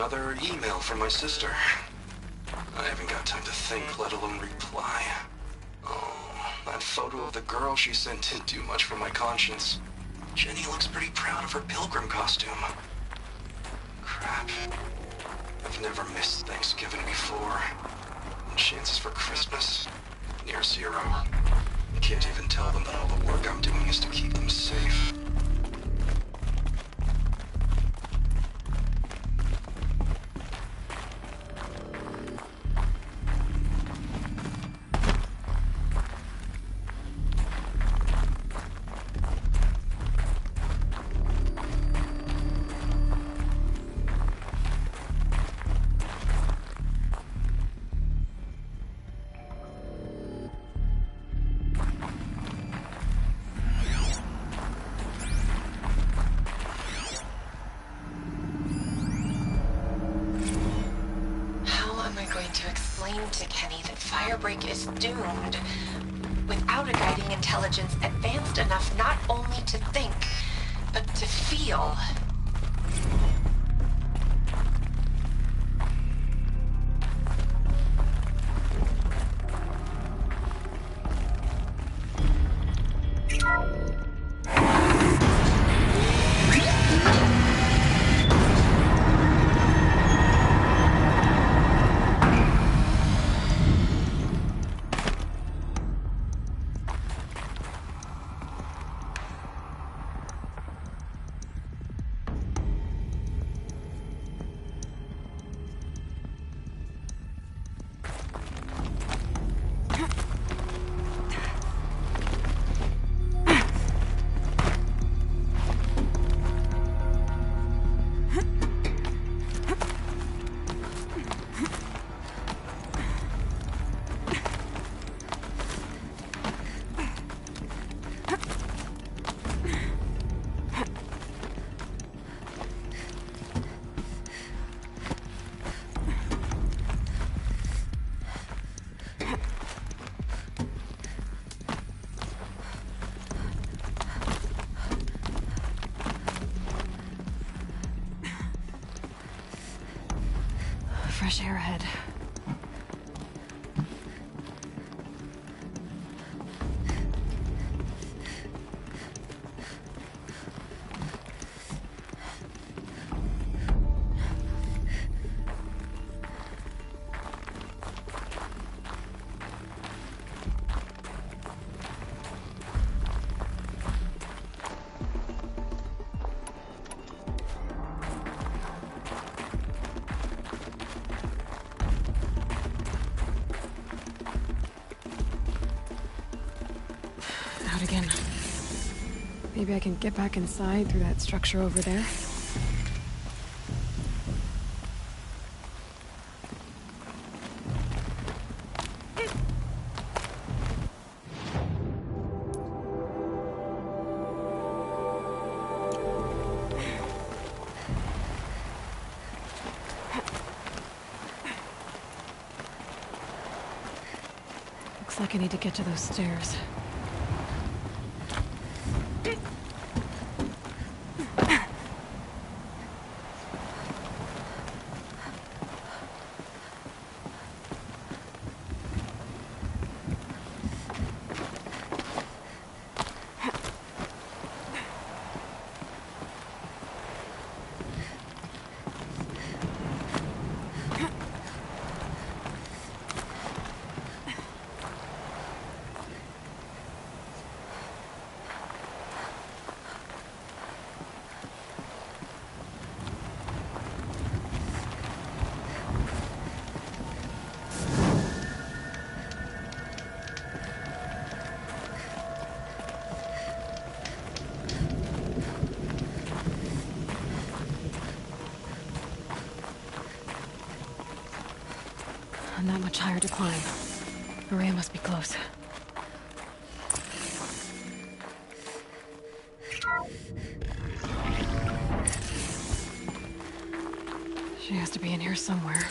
another email from my sister. I haven't got time to think, let alone reply. Oh, that photo of the girl she sent didn't do much for my conscience. Jenny looks pretty proud of her pilgrim costume. Crap. I've never missed Thanksgiving before. And chances for Christmas? Near zero. I can't even tell them that all the work I'm doing is to keep them safe. To Kenny that Firebreak is doomed. Without a guiding intelligence advanced enough not only to think, but to feel. Fresh air ahead. Again. Maybe I can get back inside through that structure over there. Looks like I need to get to those stairs. Not much higher to climb. Maria must be close. She has to be in here somewhere.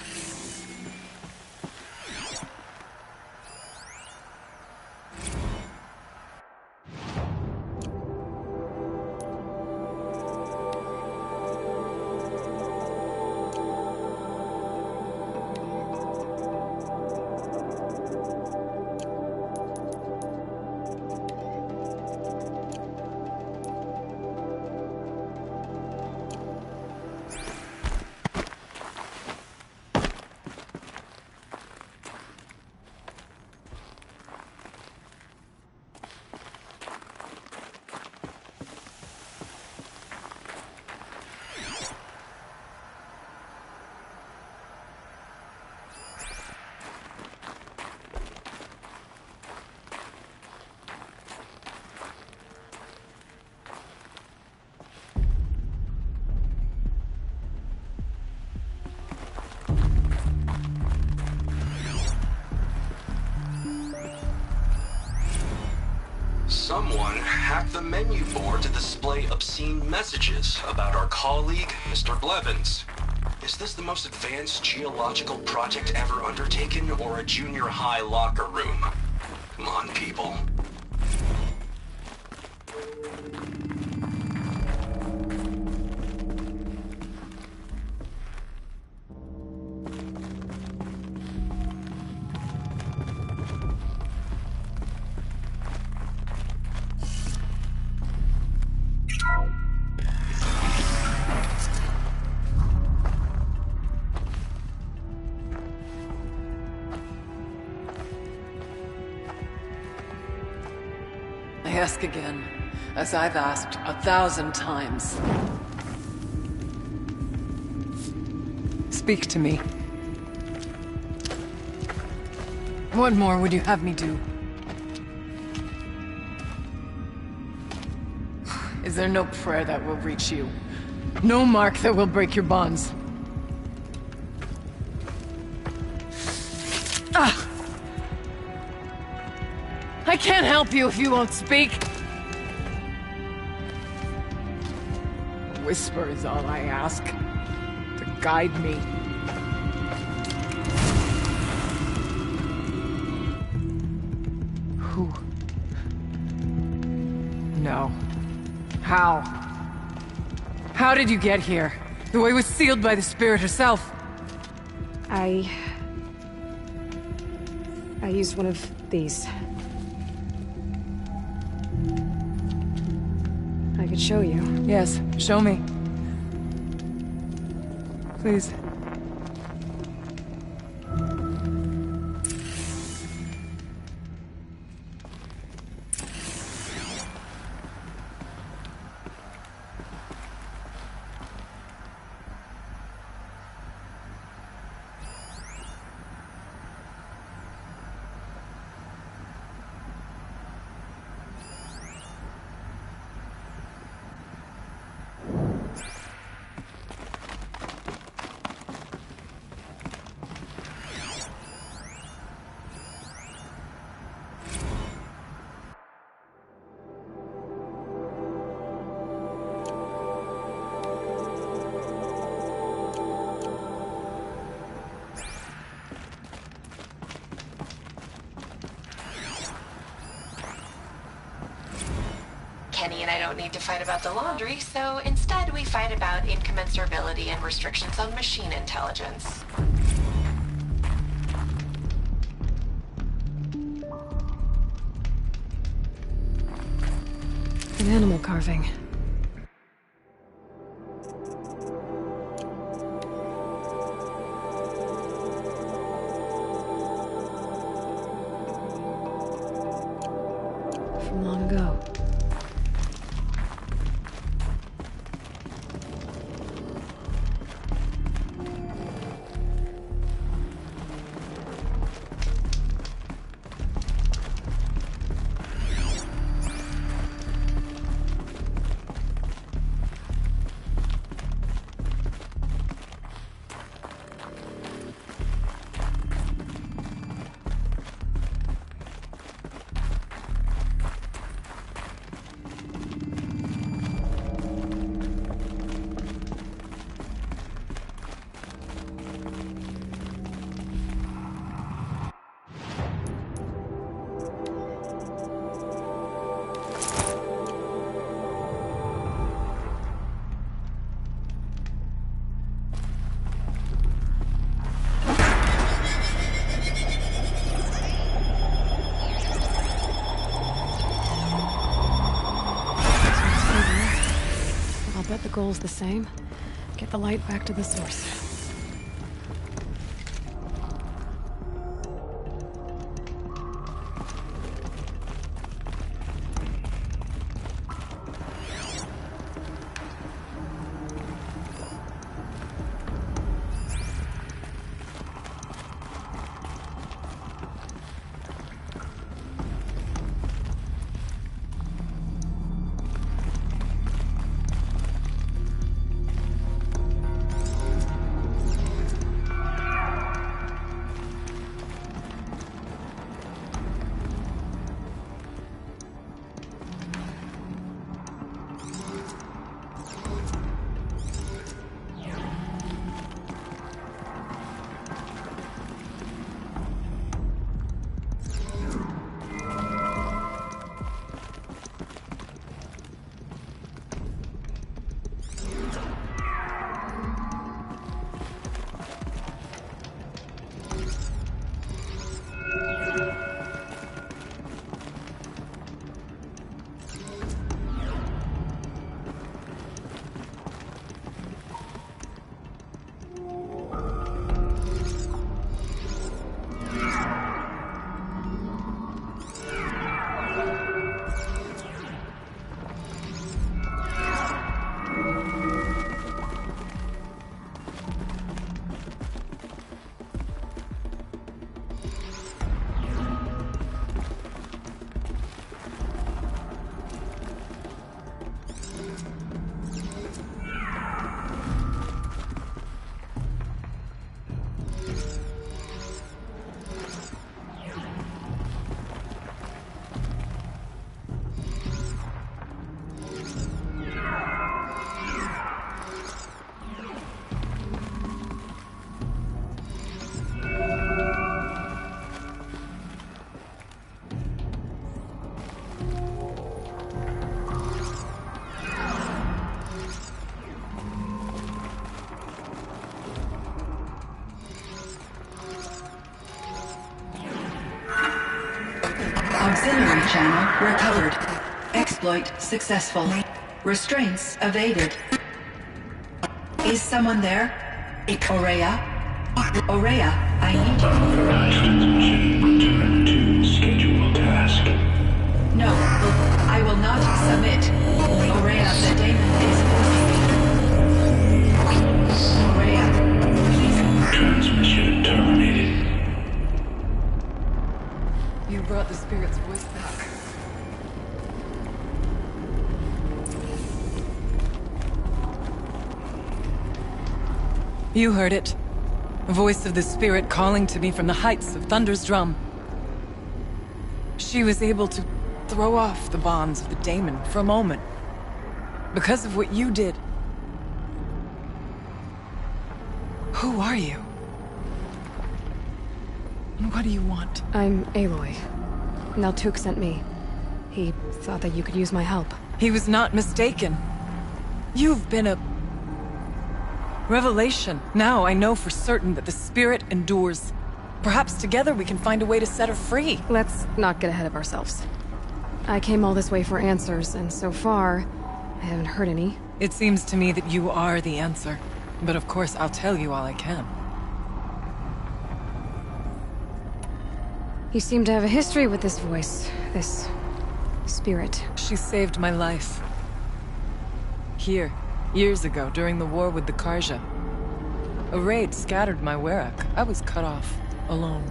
Someone hacked the menu board to display obscene messages about our colleague, Mr. Blevins. Is this the most advanced geological project ever undertaken, or a junior high locker room? Come on, people. I ask again, as I've asked 1,000 times. Speak to me. What more would you have me do? Is there no prayer that will reach you? No mark that will break your bonds? Ah! I can't help you if you won't speak. A whisper is all I ask, to guide me. Who? No. How? How did you get here? The way was sealed by the Spirit herself. I used one of these. I could show you. Yes, show me. Please. Kenny and I don't need to fight about the laundry, so instead we fight about incommensurability and restrictions on machine intelligence. An animal carving. From long ago. I'll bet the goal's the same. Get the light back to the source. channel recovered. Exploit successful. Restraints evaded. Is someone there? Aurea? Aurea, I need you. Transmission return to scheduled task. No, I will not submit. Aurea, the daemon is working. Aurea, please. Transmission terminated. You brought the spirit's voice back. You heard it. The voice of the spirit calling to me from the heights of Thunder's drum. She was able to throw off the bonds of the daemon for a moment. Because of what you did. Who are you? And what do you want? I'm Aloy. Naltuk sent me. He thought that you could use my help. He was not mistaken. You've been a revelation. Now I know for certain that the spirit endures. Perhaps together we can find a way to set her free. Let's not get ahead of ourselves. I came all this way for answers, and so far, I haven't heard any. It seems to me that you are the answer. But of course, I'll tell you all I can. You seem to have a history with this voice, this spirit. She saved my life. Here, years ago, during the war with the Karja. A raid scattered my Werak. I was cut off, alone.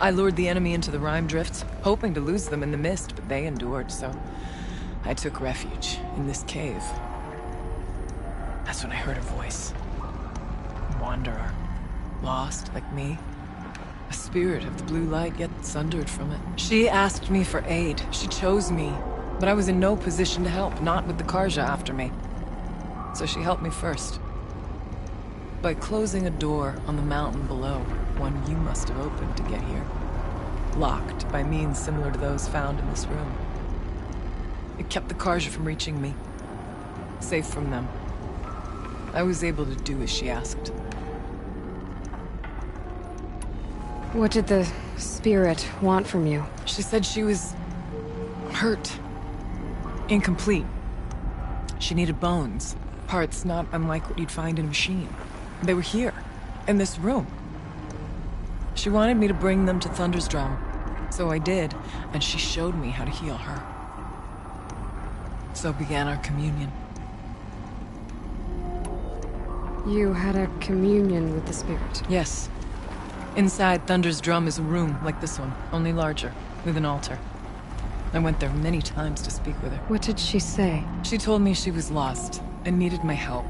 I lured the enemy into the Rime Drifts, hoping to lose them in the mist, but they endured, so I took refuge in this cave. That's when I heard her voice. A wanderer. Lost, like me. A spirit of the blue light, yet sundered from it. She asked me for aid. She chose me. But I was in no position to help, not with the Karja after me. So she helped me first. By closing a door on the mountain below, one you must have opened to get here. Locked by means similar to those found in this room. It kept the Karja from reaching me. Safe from them. I was able to do as she asked. What did the spirit want from you? She said she was hurt. Incomplete. She needed bones. Parts not unlike what you'd find in a machine. They were here, in this room. She wanted me to bring them to Thunder's drum. So I did, and she showed me how to heal her. So began our communion. You had a communion with the spirit. Yes. Inside Thunder's drum is a room like this one, only larger, with an altar. I went there many times to speak with her. What did she say? She told me she was lost and needed my help.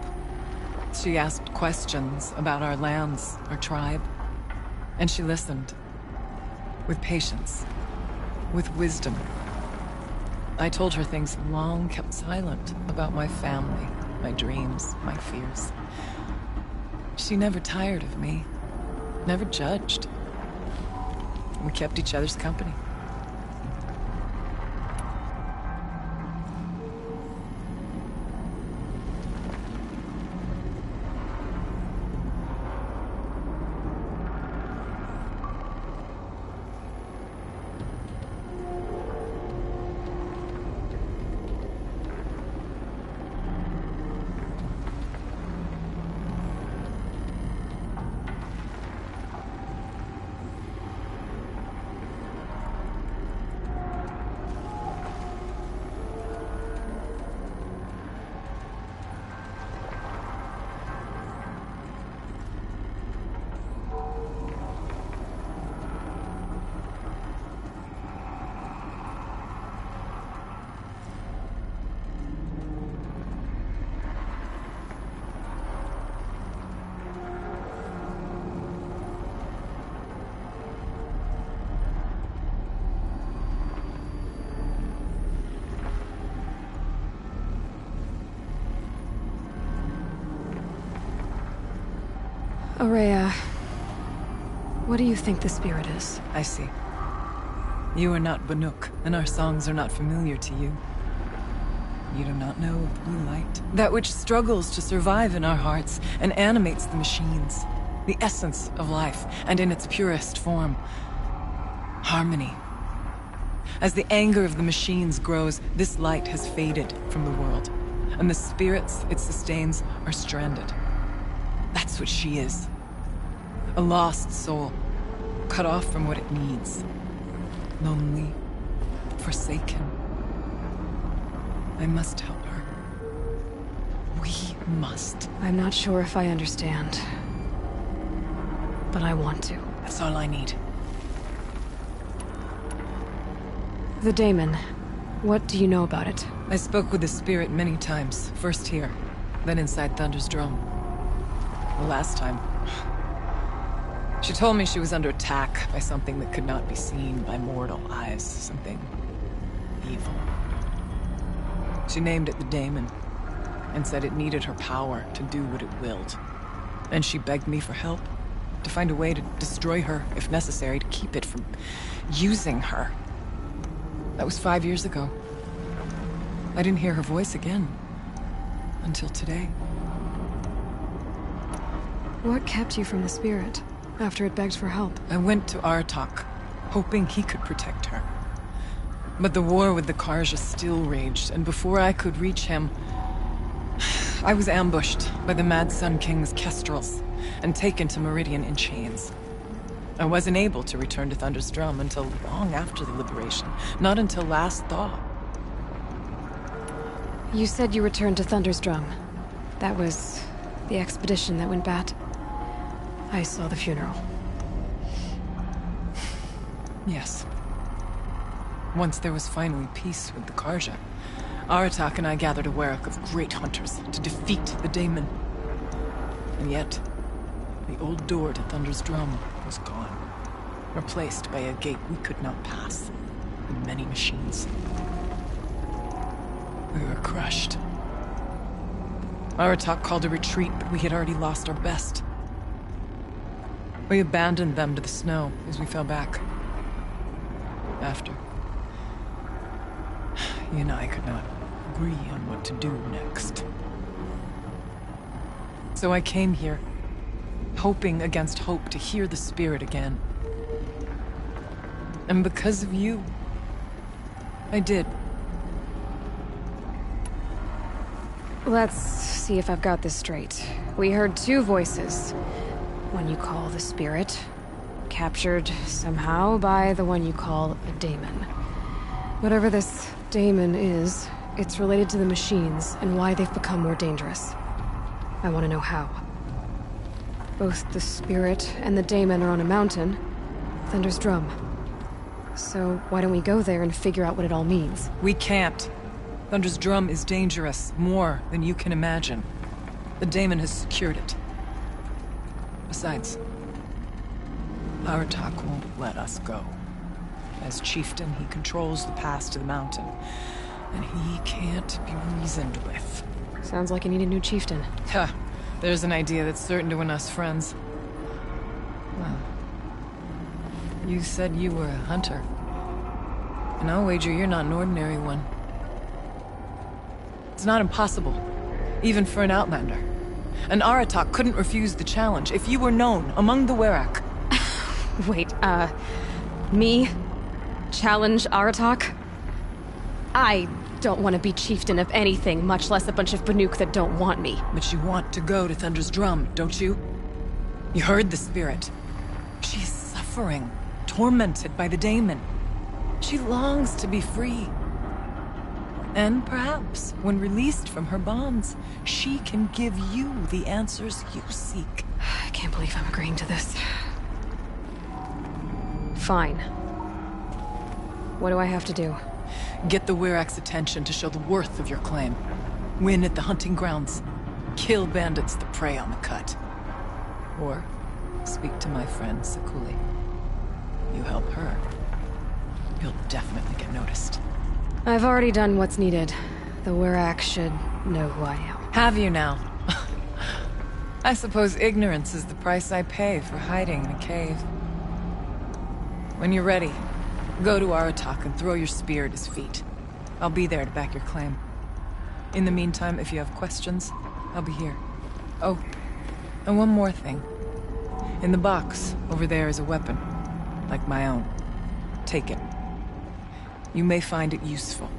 She asked questions about our lands, our tribe, and she listened. With patience. With wisdom. I told her things long kept silent about my family, my dreams, my fears. She never tired of me. Never judged. We kept each other's company. Aurea, what do you think the spirit is? I see. You are not Banuk, and our songs are not familiar to you. You do not know of the blue light. That which struggles to survive in our hearts and animates the machines. The essence of life, and in its purest form. Harmony. As the anger of the machines grows, this light has faded from the world, and the spirits it sustains are stranded. That's what she is. A lost soul, cut off from what it needs. Lonely, forsaken. I must help her. We must. I'm not sure if I understand. But I want to. That's all I need. The daemon. What do you know about it? I spoke with the spirit many times. First here, then inside Thunder's drum. The last time, she told me she was under attack by something that could not be seen by mortal eyes. Something evil. She named it the daemon, and said it needed her power to do what it willed. And she begged me for help, to find a way to destroy her, if necessary, to keep it from using her. That was 5 years ago. I didn't hear her voice again, until today. What kept you from the spirit, after it begged for help? I went to Aratak, hoping he could protect her. But the war with the Karja still raged, and before I could reach him, I was ambushed by the Mad Sun King's kestrels, and taken to Meridian in chains. I wasn't able to return to Thunder's drum until long after the liberation, not until last thaw. You said you returned to Thunder's drum. That was the expedition that went bad. I saw the funeral. Yes. Once there was finally peace with the Karja, Aratak and I gathered a Warwick of great hunters to defeat the daemon. And yet, the old door to Thunder's drum was gone, replaced by a gate we could not pass, with many machines. We were crushed. Aratak called a retreat, but we had already lost our best. We abandoned them to the snow as we fell back. After, you and I could not agree on what to do next. So I came here, hoping against hope to hear the spirit again. And because of you, I did. Let's see if I've got this straight. We heard two voices. One you call the spirit, captured somehow by the one you call a daemon. Whatever this daemon is, it's related to the machines and why they've become more dangerous. I want to know how. Both the spirit and the daemon are on a mountain, Thunder's drum. So why don't we go there and figure out what it all means? We can't. Thunder's drum is dangerous, more than you can imagine. The daemon has secured it. Besides, Aratak won't let us go. As chieftain, he controls the pass to the mountain, and he can't be reasoned with. Sounds like you need a new chieftain. Ha! There's an idea that's certain to win us friends. Well, you said you were a hunter. And I'll wager you're not an ordinary one. It's not impossible, even for an outlander. An Aratak couldn't refuse the challenge if you were known among the Werak. Wait, me? Challenge Aratak? I don't want to be chieftain of anything, much less a bunch of Banuk that don't want me. But you want to go to Thunder's drum, don't you? You heard the spirit. She is suffering, tormented by the daemon. She longs to be free. And perhaps, when released from her bonds, she can give you the answers you seek. I can't believe I'm agreeing to this. Fine. What do I have to do? Get the Werak's attention to show the worth of your claim. Win at the hunting grounds. Kill bandits that prey on the cut. Or speak to my friend Sakuli. You help her, you'll definitely get noticed. I've already done what's needed. The Werak should know who I am. Have you now? I suppose ignorance is the price I pay for hiding in a cave. When you're ready, go to Aratak and throw your spear at his feet. I'll be there to back your claim. In the meantime, if you have questions, I'll be here. Oh, and one more thing. In the box, over there is a weapon. Like my own. Take it. You may find it useful.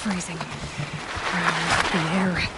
freezing. The air.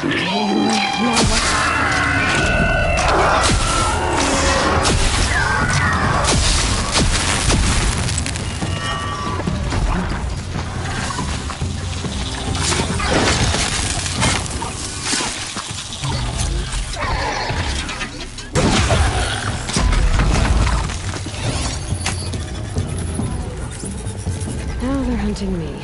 Now what? Now they're hunting me.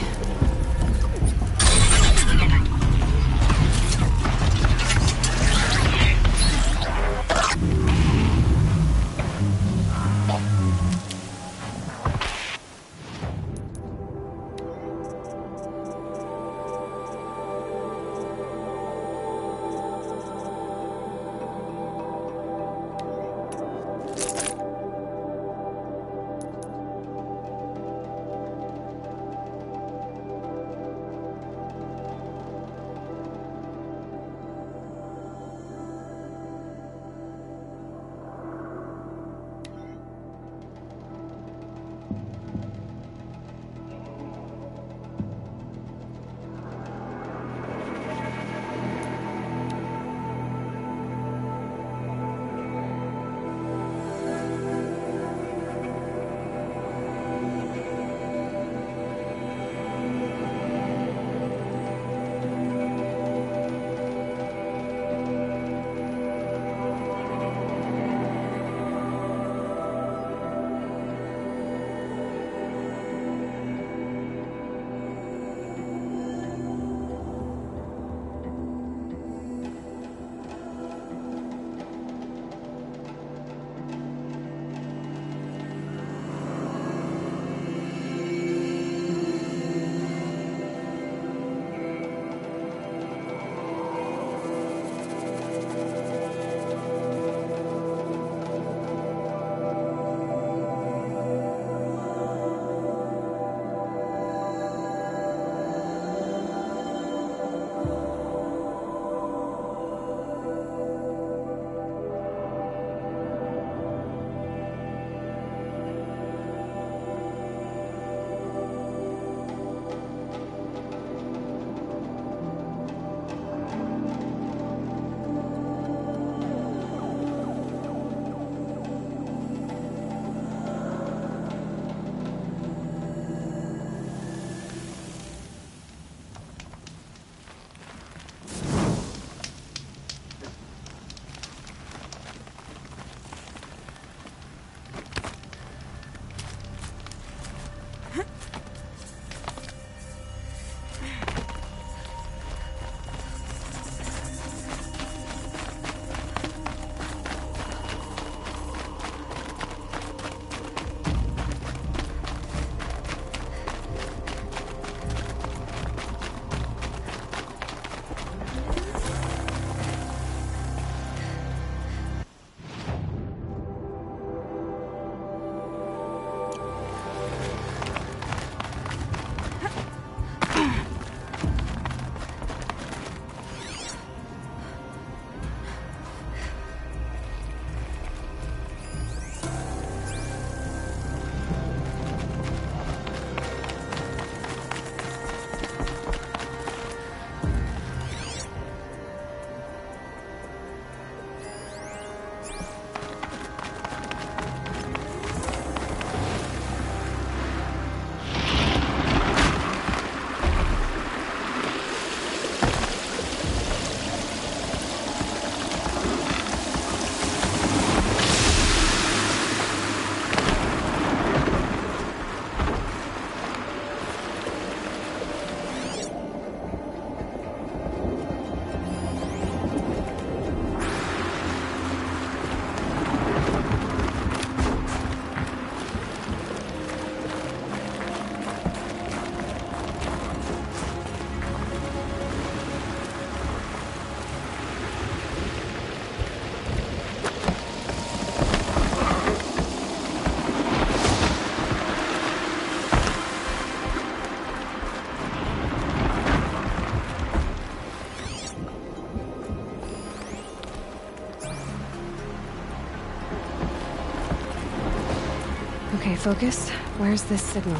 Okay, focus. Where's this signal?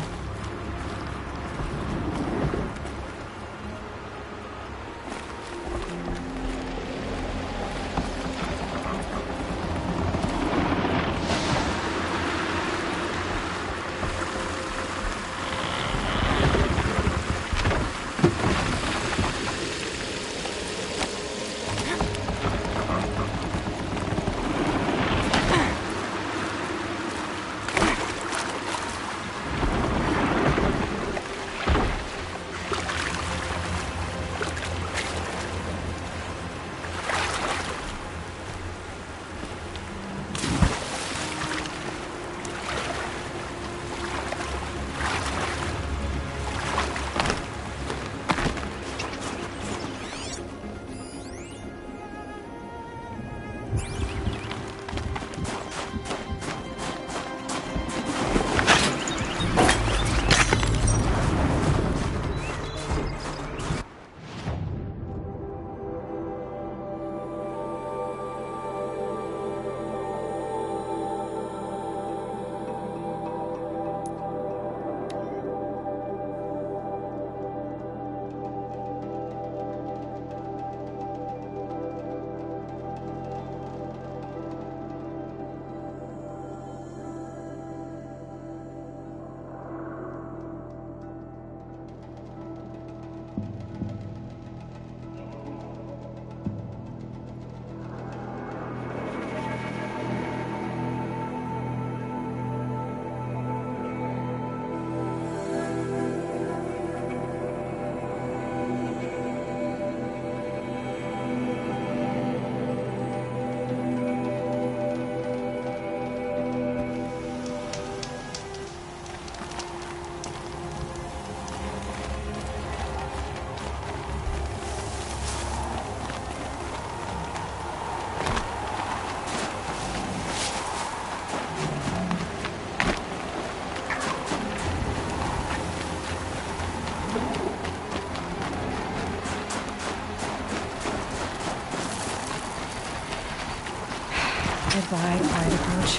Goodbye, quiet approach.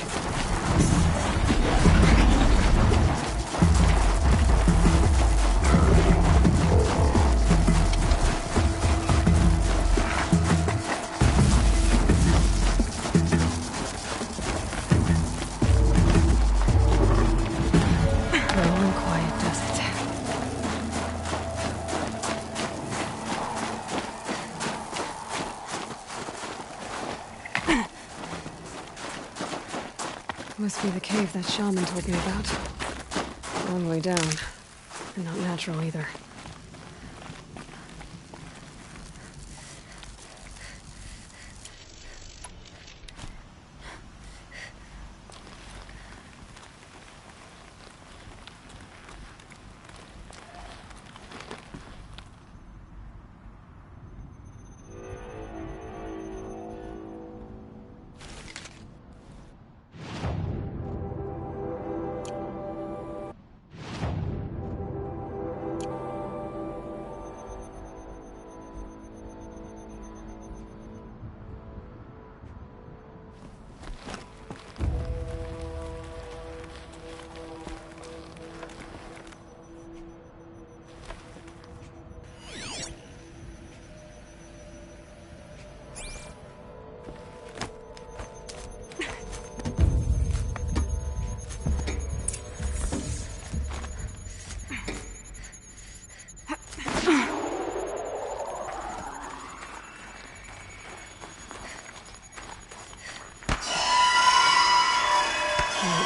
Slow and quiet does it. Must be the cave that shaman told me about. Long way down. And not natural either.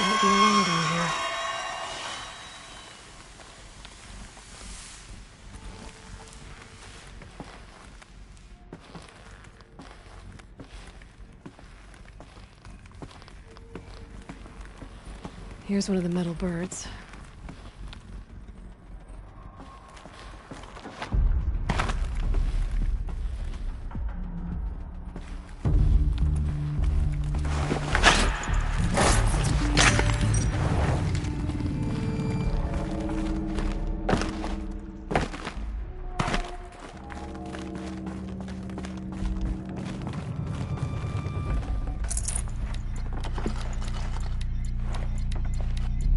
Might be alone down here. Here's one of the metal birds.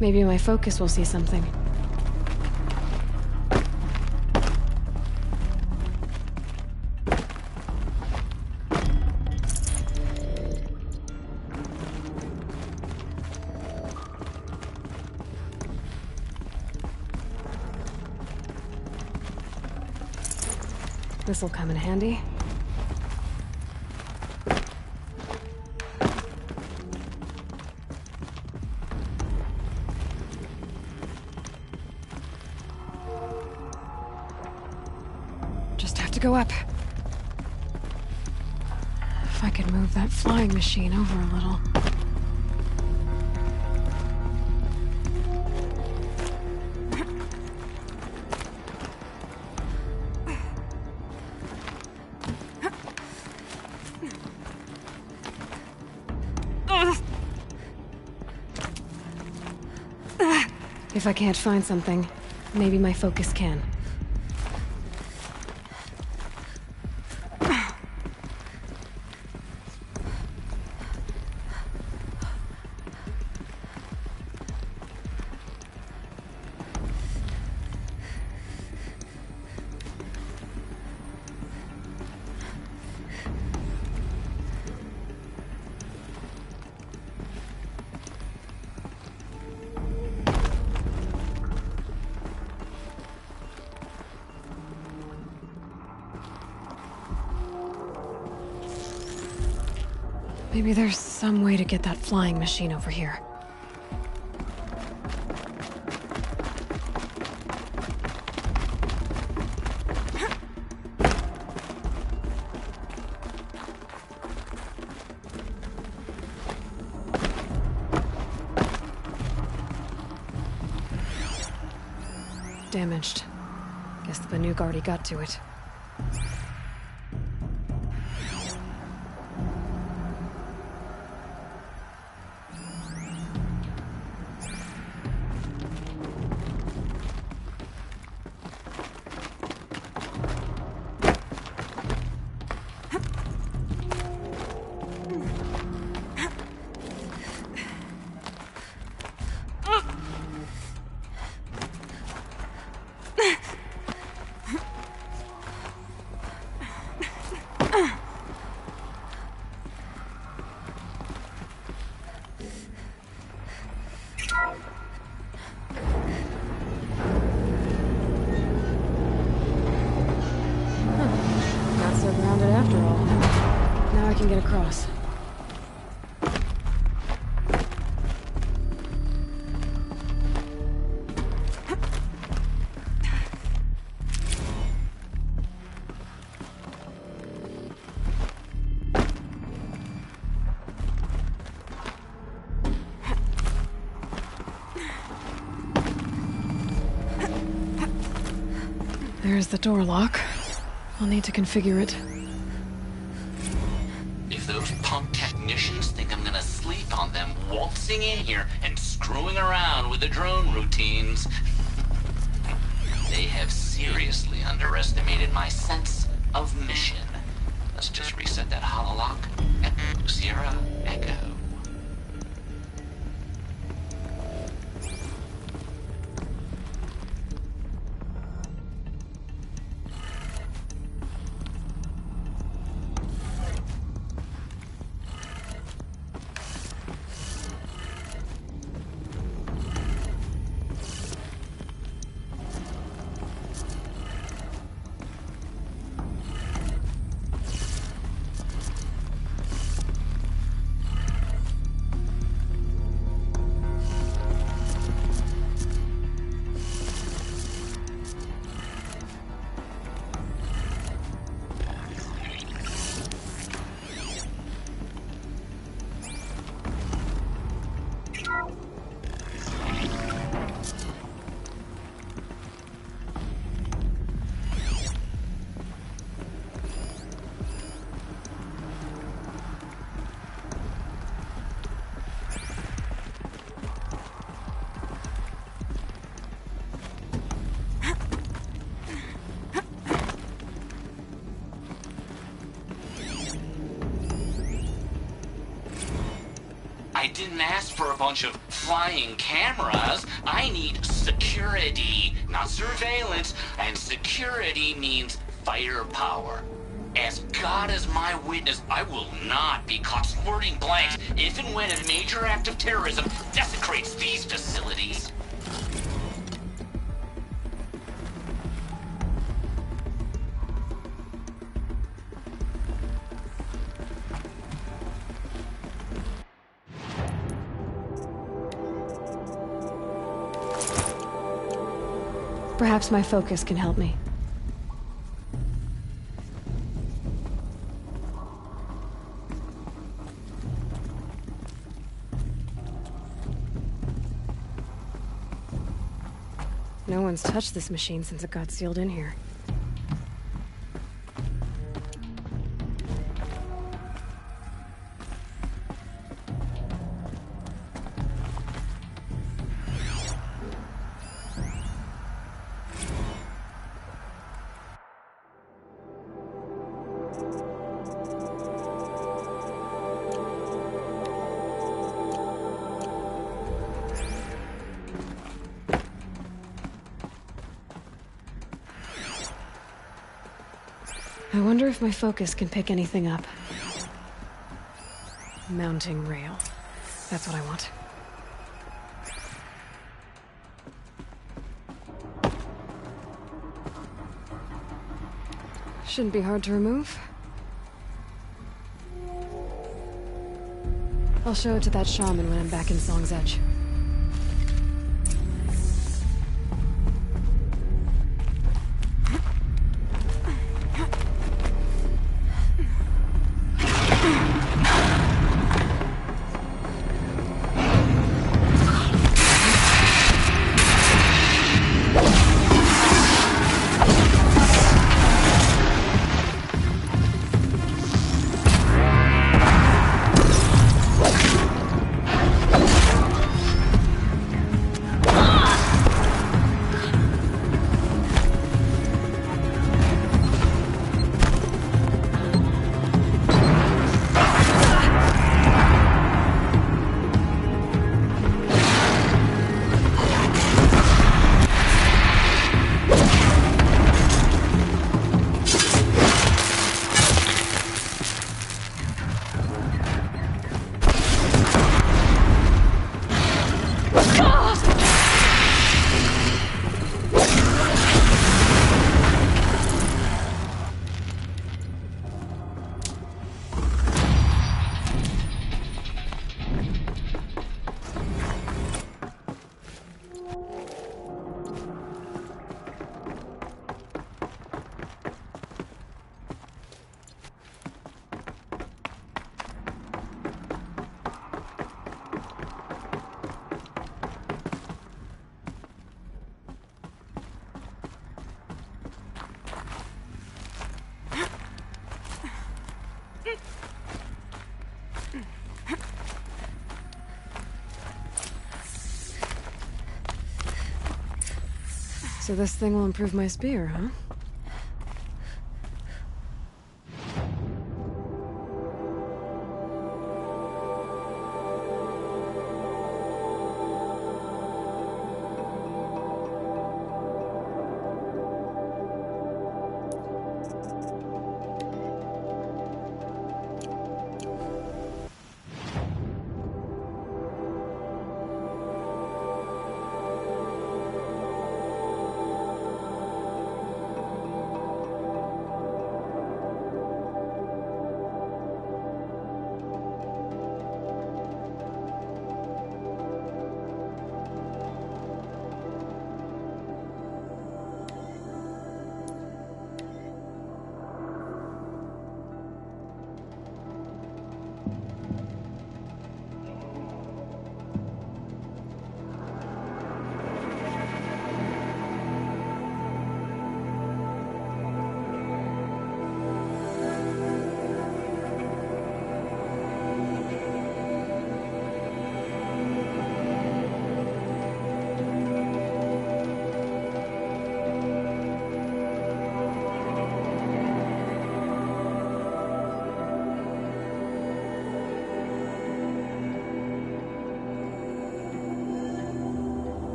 Maybe my focus will see something. This'll come in handy. Just have to go up. If I could move that flying machine over a little. If I can't find something, maybe my focus can. Maybe there's some way to get that flying machine over here. Damaged. Guess the Banuk already got to it. can get across. There's the door lock. I'll need to configure it. If those punk technicians think I'm gonna sleep on them waltzing in here and screwing around with the drone routines, they have seriously underestimated my sense of mission. Let's just reset that hololock. Echo, Sierra, Echo. I didn't ask for a bunch of flying cameras. I need security, not surveillance. And security means firepower. As God is my witness, I will not be caught squirting blanks if and when a major act of terrorism desecrates these facilities. Perhaps my focus can help me. No one's touched this machine since it got sealed in here. I wonder if my focus can pick anything up. Mounting rail. That's what I want. Shouldn't be hard to remove. I'll show it to that shaman when I'm back in Song's Edge. So this thing will improve my spear, huh?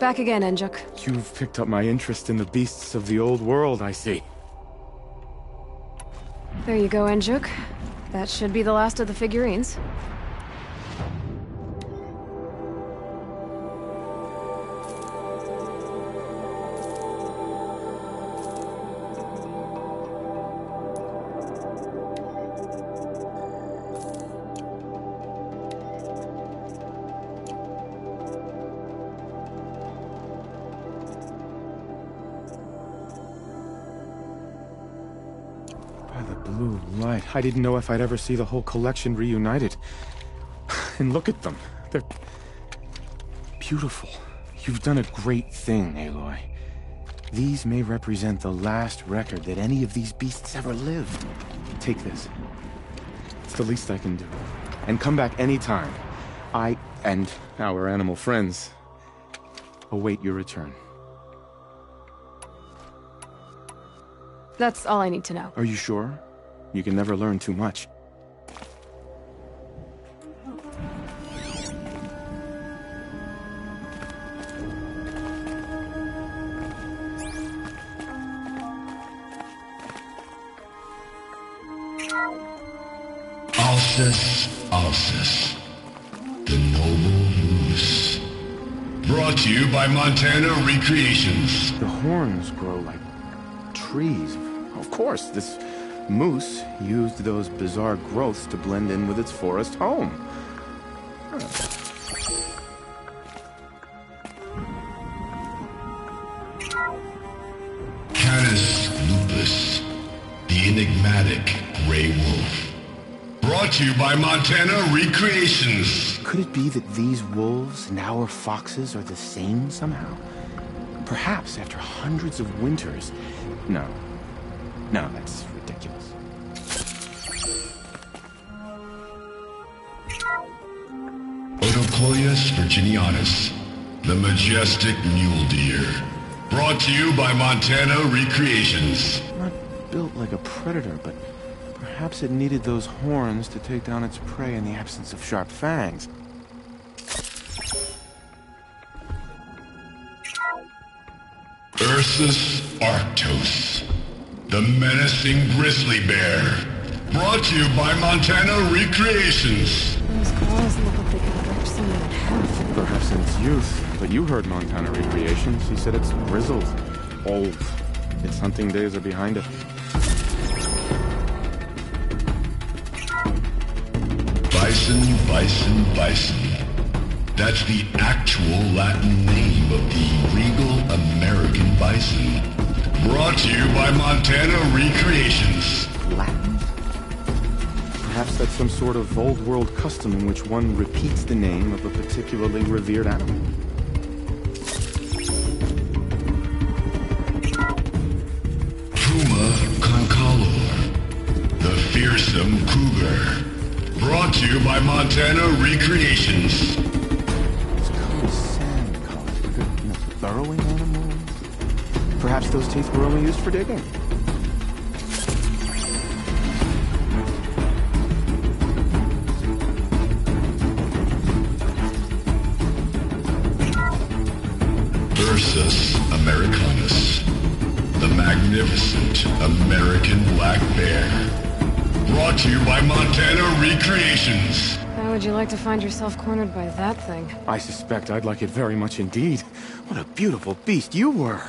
Back again, Enjuk. You've picked up my interest in the beasts of the old world, I see. There you go, Enjuk. That should be the last of the figurines. Blue light. I didn't know if I'd ever see the whole collection reunited. And look at them. They're beautiful. You've done a great thing, Aloy. These may represent the last record that any of these beasts ever lived. Take this. It's the least I can do. And come back anytime. I and our animal friends await your return. That's all I need to know. Are you sure? You can never learn too much. Alcis, the noble moose. Brought to you by Montana Recreations. The horns grow like trees. Of course, this moose used those bizarre growths to blend in with its forest home. Canis lupus, the enigmatic gray wolf. Brought to you by Montana Recreations. Could it be that these wolves and our foxes are the same somehow? Perhaps after hundreds of winters. No, that's ridiculous. Otocoius virginianus, the majestic mule deer. Brought to you by Montana Recreations. Not built like a predator, but perhaps it needed those horns to take down its prey in the absence of sharp fangs. Ursus arctos, the menacing grizzly bear. Brought to you by Montana Recreations. Those claws look like they could rip someone in half. Perhaps in its youth, but you heard Montana Recreations. He said it's grizzled, old. Its hunting days are behind it. Bison, bison, bison. That's the actual Latin name of the regal American bison. Brought to you by Montana Recreations. Latin? Perhaps that's some sort of old world custom in which one repeats the name of a particularly revered animal. Puma Concalor, the fearsome cougar. Brought to you by Montana Recreations. It's called sand color. Good, burrowing animal? Perhaps those teeth were only used for digging. Ursus americanus, the magnificent American black bear. Brought to you by Montana Recreations. How would you like to find yourself cornered by that thing? I suspect I'd like it very much indeed. What a beautiful beast you were!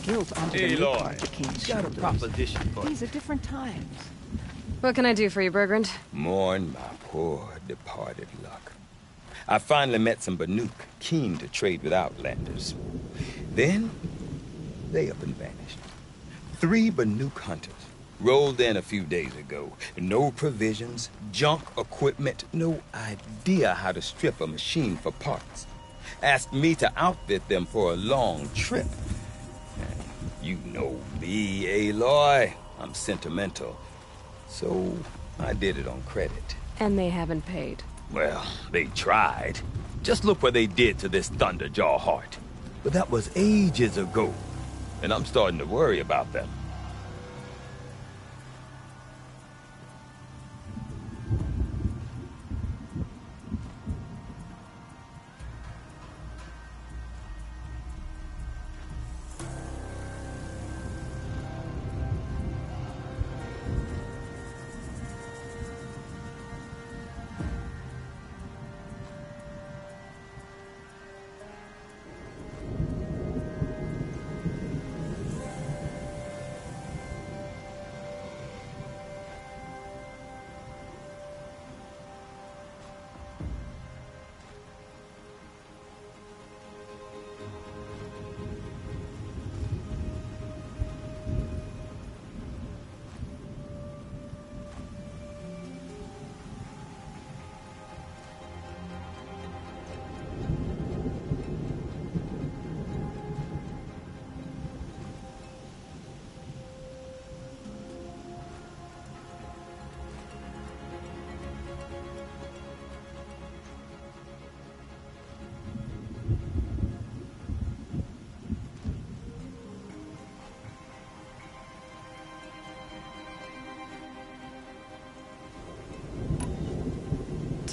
Guilt onto the Aloy, King's got a shoulders. proposition for you. These are different times. What can I do for you, Bergrand? Mourn my poor departed luck. I finally met some Banuk keen to trade with Outlanders. Then, they up and vanished. 3 Banuk hunters rolled in a few days ago. No provisions, junk equipment, no idea how to strip a machine for parts. Asked me to outfit them for a long trip. You know me, Aloy. I'm sentimental. So, I did it on credit. And they haven't paid. Well, they tried. Just look what they did to this Thunderjaw heart. But that was ages ago. And I'm starting to worry about them.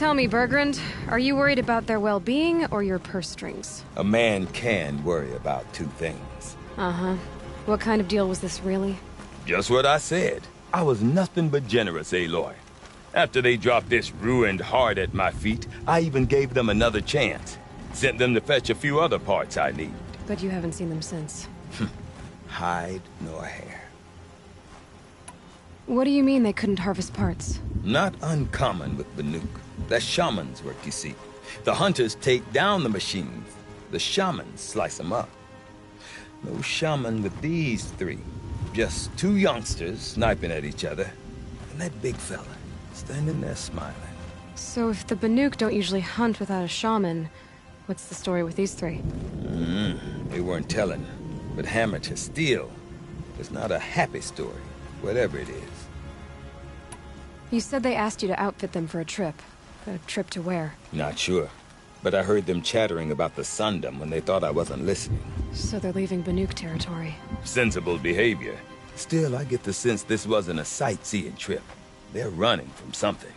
Tell me, Bergrand, are you worried about their well-being or your purse strings? A man can worry about two things. Uh-huh. What kind of deal was this, really? Just what I said. I was nothing but generous, Aloy. After they dropped this ruined heart at my feet, I even gave them another chance. Sent them to fetch a few other parts I need. But you haven't seen them since. Hide nor hair. What do you mean they couldn't harvest parts? Not uncommon with Banuk. That's shaman's work, you see. The hunters take down the machines. The shamans slice them up. No shaman with these three. Just two youngsters sniping at each other. And that big fella standing there smiling. So if the Banuk don't usually hunt without a shaman, what's the story with these three? They weren't telling. But hammer to steel. It's not a happy story, whatever it is. You said they asked you to outfit them for a trip. A trip to where? Not sure. But I heard them chattering about the Sundom when they thought I wasn't listening. So they're leaving Banuk territory. Sensible behavior. Still, I get the sense this wasn't a sightseeing trip. They're running from something.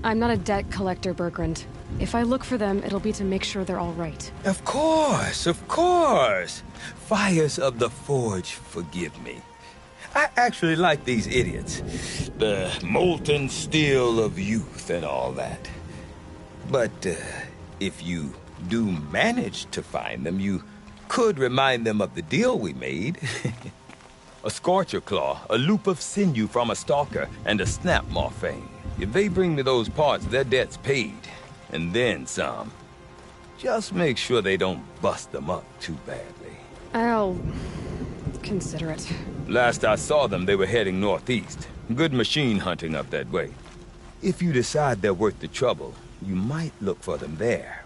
I'm not a debt collector, Bergrand. If I look for them, it'll be to make sure they're all right. Of course, of course. Fires of the Forge, forgive me. I actually like these idiots. The molten steel of youth and all that. But if you do manage to find them, you could remind them of the deal we made. A scorcher claw, a loop of sinew from a stalker, and a snap morphine. If they bring me those parts, their debt's paid. And then some. Just make sure they don't bust them up too badly. I'll consider it. Last I saw them, they were heading northeast. Good machine hunting up that way. If you decide they're worth the trouble, you might look for them there.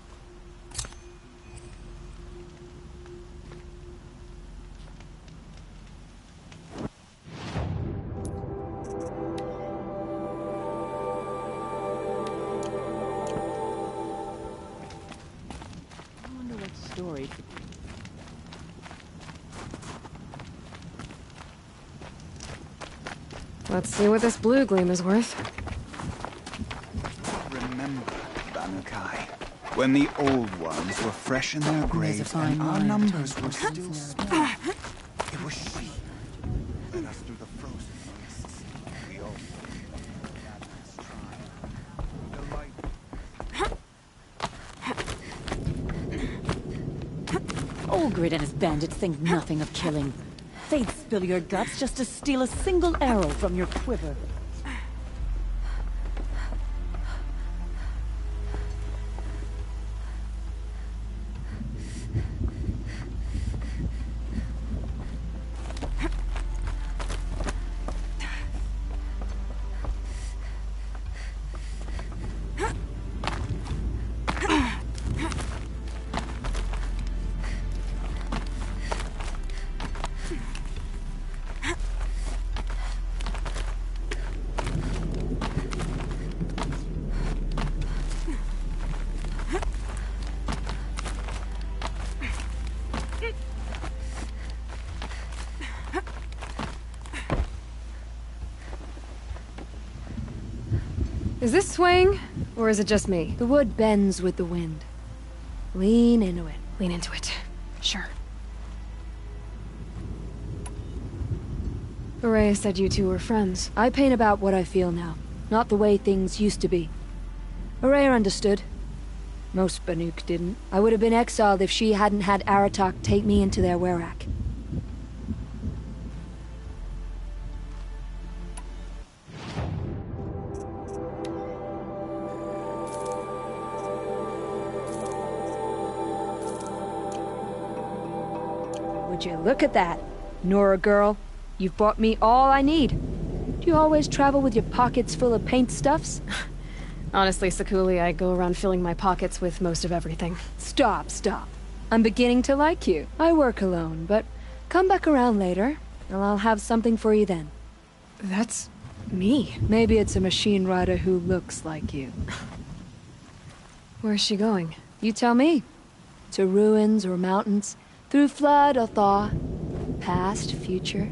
I wonder what story. Let's see what this blue gleam is worth. Remember, Banukai, when the old ones were fresh in their graves and our mind. numbers were still small. It was she who led us through the frozen wastes. We all that last tribe. Olgrid and his bandits think nothing of killing. They'd spill your guts just to steal a single arrow from your quiver. Is this swaying, or is it just me? The wood bends with the wind. Lean into it. Lean into it. Sure. Hooray said you two were friends. I paint about what I feel now, not the way things used to be. Araya understood. Most Banuk didn't. I would have been exiled if she hadn't had Aratak take me into their werak. Would you look at that, Nora girl? You've bought me all I need. Do you always travel with your pockets full of paint stuffs? Honestly, Sakuli, I go around filling my pockets with most of everything. Stop. I'm beginning to like you. I work alone, but come back around later, and I'll have something for you then. That's me. Maybe it's a machine rider who looks like you. Where's she going? You tell me. To ruins or mountains, through flood or thaw, past, future,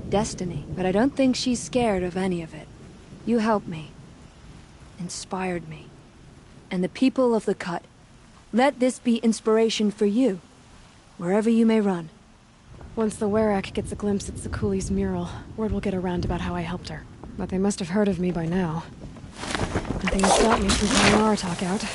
destiny. But I don't think she's scared of any of it. You help me. inspired me. And the people of the Cut, let this be inspiration for you, wherever you may run. Once the Werak gets a glimpse at Sakuli's mural, word will get around about how I helped her. But they must have heard of me by now. Nothing will stop me from pulling Aratak out.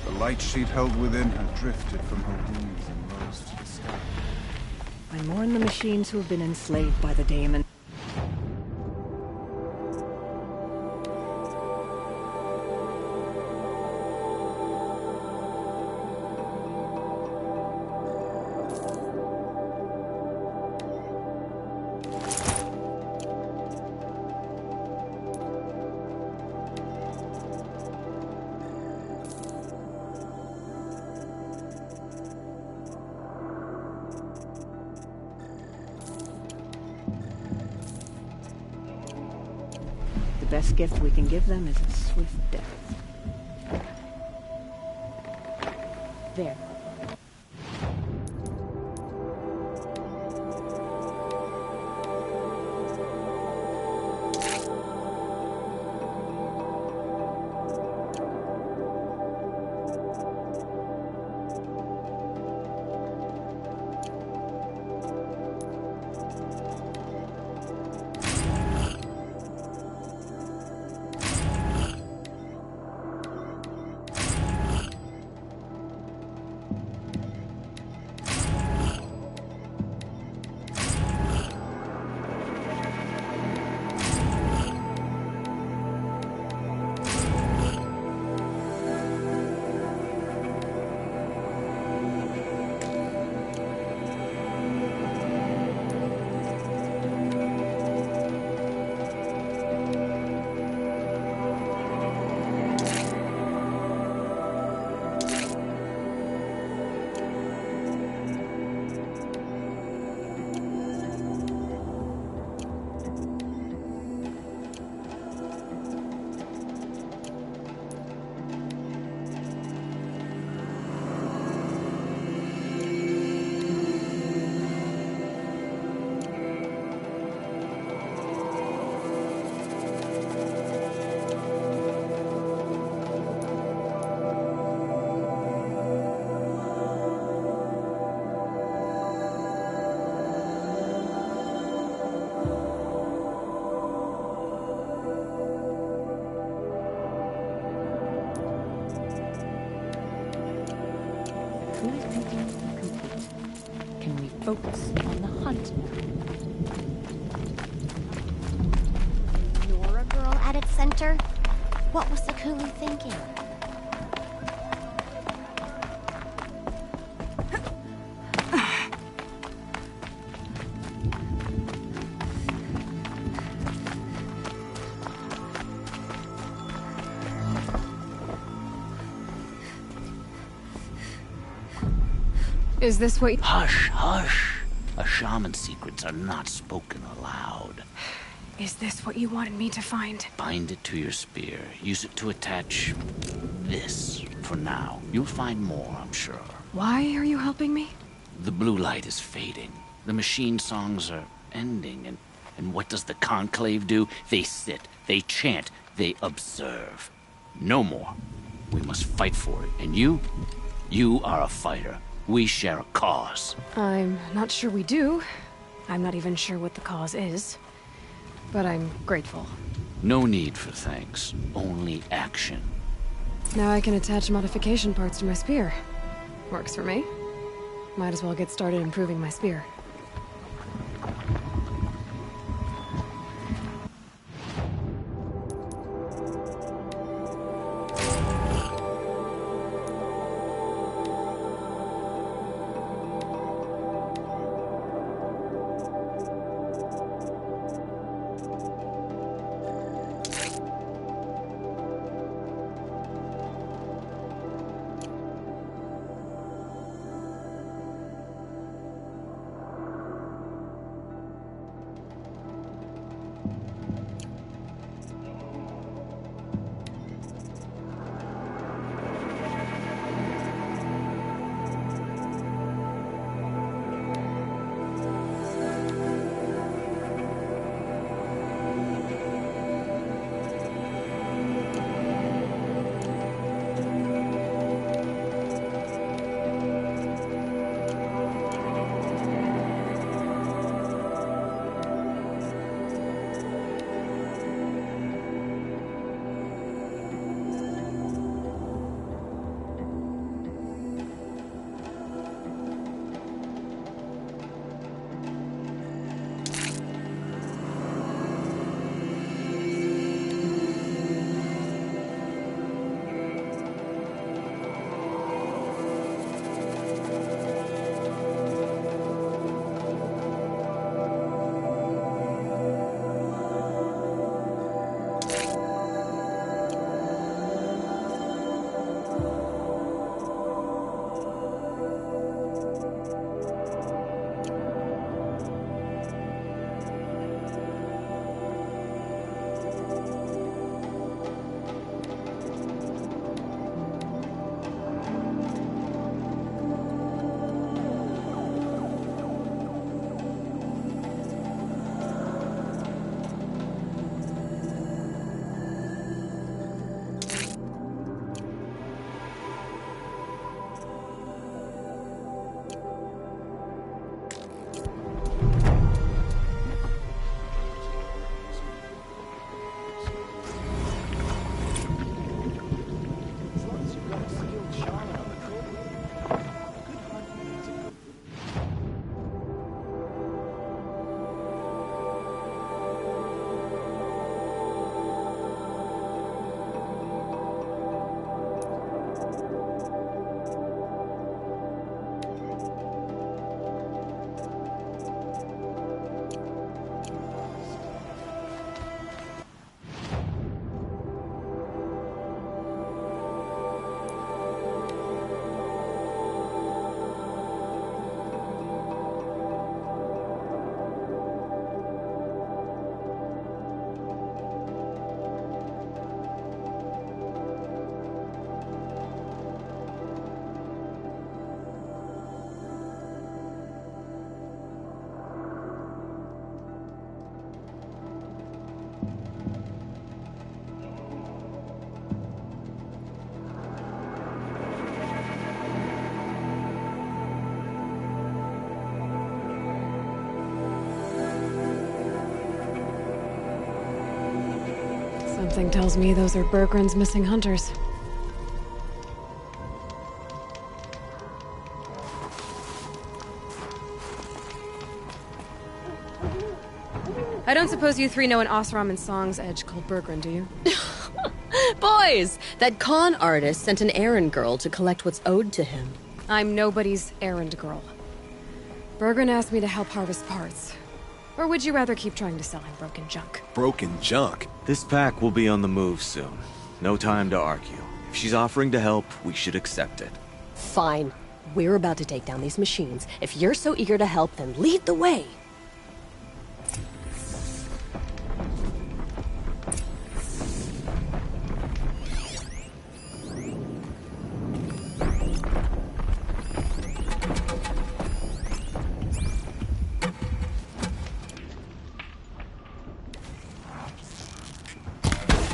The light she'd held within her drifted from her wounds and rose to the sky. I mourn the machines who have been enslaved by the daemon. The best gift we can give them is a swift death. There. Truly thinking complete. Can we focus on the hunt now? Nora girl at its center? What was the Kulu thinking? Is this what— Hush, hush. A shaman's secrets are not spoken aloud. Is this what you wanted me to find? Bind it to your spear. Use it to attach this for now. You'll find more, I'm sure. Why are you helping me? The blue light is fading. The machine songs are ending, and what does the conclave do? They sit, they chant, they observe. No more. We must fight for it. And you are a fighter. We share a cause. I'm not sure we do. I'm not even sure what the cause is. But I'm grateful. No need for thanks, only action. Now I can attach modification parts to my spear. Works for me. Might as well get started improving my spear. Something tells me those are Bergren's missing hunters. I don't suppose you three know an Osram and Song's edge called Bergren, do you? Boys, that con artist sent an errand girl to collect what's owed to him. I'm nobody's errand girl. Bergren asked me to help harvest parts. Or would you rather keep trying to sell him broken junk? Broken junk? This pack will be on the move soon. No time to argue. If she's offering to help, we should accept it. Fine. We're about to take down these machines. If you're so eager to help, then lead the way.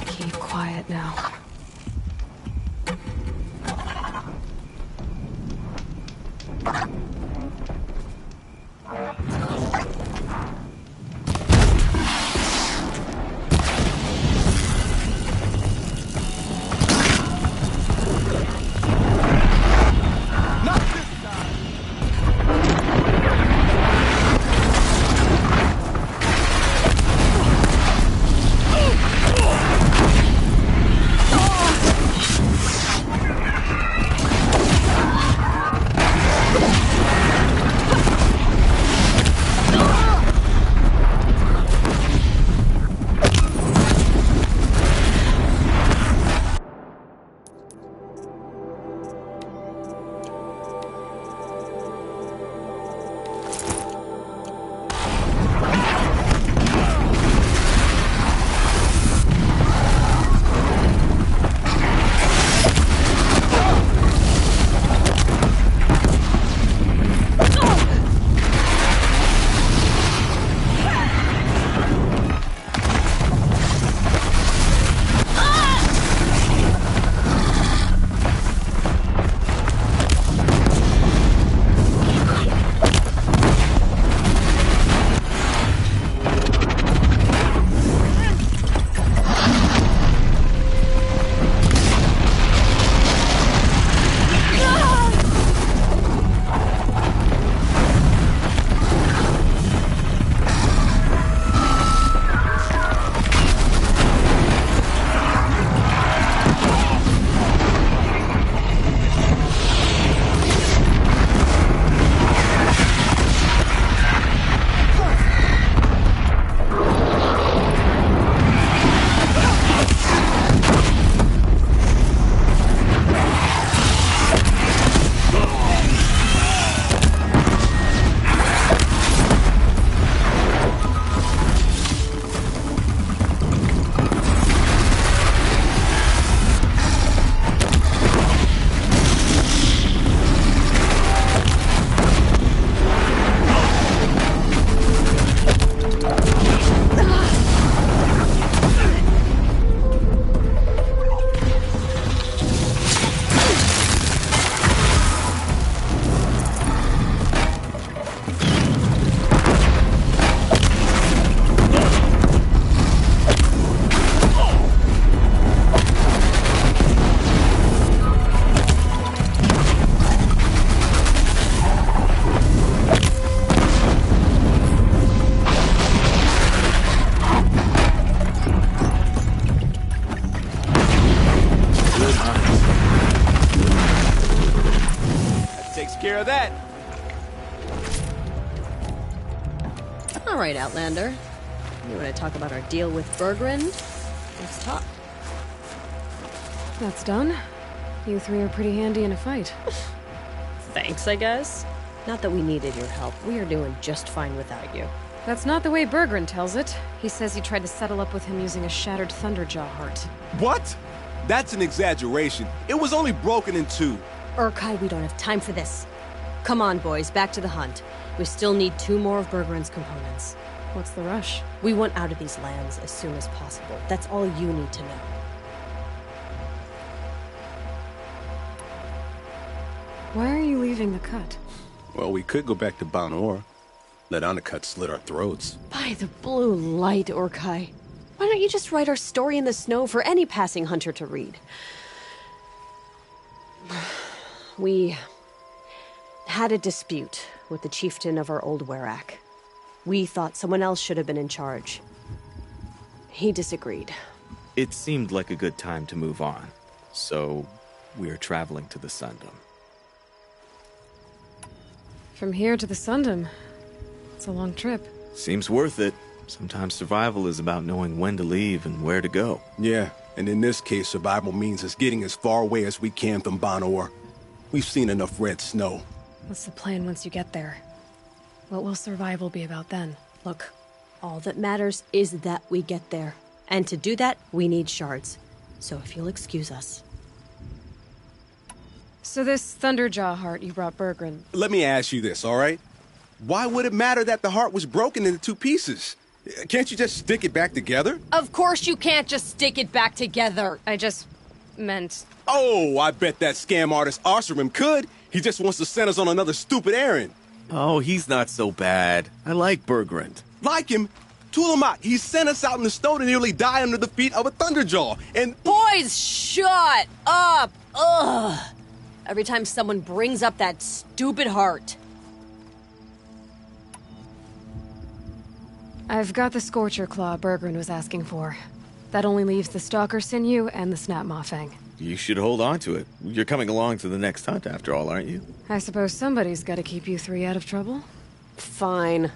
Keep quiet now. Care of that. All right, Outlander. You want to talk about our deal with Bergren? Let's talk. That's done. You three are pretty handy in a fight. Thanks, I guess. Not that we needed your help. We are doing just fine without you. That's not the way Bergren tells it. He says you tried to settle up with him using a shattered Thunderjaw heart. What? That's an exaggeration. It was only broken in two. Urkai, we don't have time for this. Come on, boys, back to the hunt. We still need 2 more of Bergren's components. What's the rush? We want out of these lands as soon as possible. That's all you need to know. Why are you leaving the cut? Well, we could go back to Banor. Let Anacut slit our throats. By the blue light, Urkai. Why don't you just write our story in the snow for any passing hunter to read? We had a dispute with the chieftain of our old Werak. We thought someone else should have been in charge. He disagreed. It seemed like a good time to move on, so we're traveling to the Sundom. From here to the Sundom. It's a long trip. Seems worth it. Sometimes survival is about knowing when to leave and where to go. Yeah, and in this case, survival means us getting as far away as we can from Banor. We've seen enough red snow. What's the plan once you get there? What will survival be about then? Look, all that matters is that we get there. And to do that, we need shards. So if you'll excuse us. So this Thunderjaw heart you brought Bergren. Let me ask you this, all right? Why would it matter that the heart was broken into 2 pieces? Can't you just stick it back together? Of course you can't just stick it back together. I just meant... Oh, I bet that scam artist Arsarim could. He just wants to send us on another stupid errand. Oh, he's not so bad. I like Bergrand. Like him? Tulamak, he sent us out in the snow to nearly die under the feet of a Thunderjaw, and... Boys, shut up! Ugh! Every time someone brings up that stupid heart. I've got the Scorcher Claw Bergren was asking for. That only leaves the Stalker Sinew and the Snap Moffang. You should hold on to it. You're coming along to the next hunt after all, aren't you? I suppose somebody's got to keep you 3 out of trouble. Fine.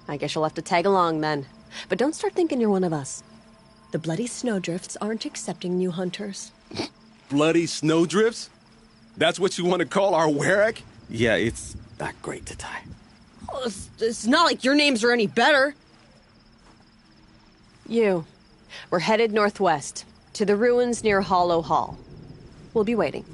I guess you'll have to tag along then. But don't start thinking you're one of us. The Bloody Snowdrifts aren't accepting new hunters. Bloody Snowdrifts? That's what you want to call our Werak? Yeah, it's not great to tie. Oh, it's not like your names are any better. We're headed northwest, to the ruins near Hollow Hall. We'll be waiting.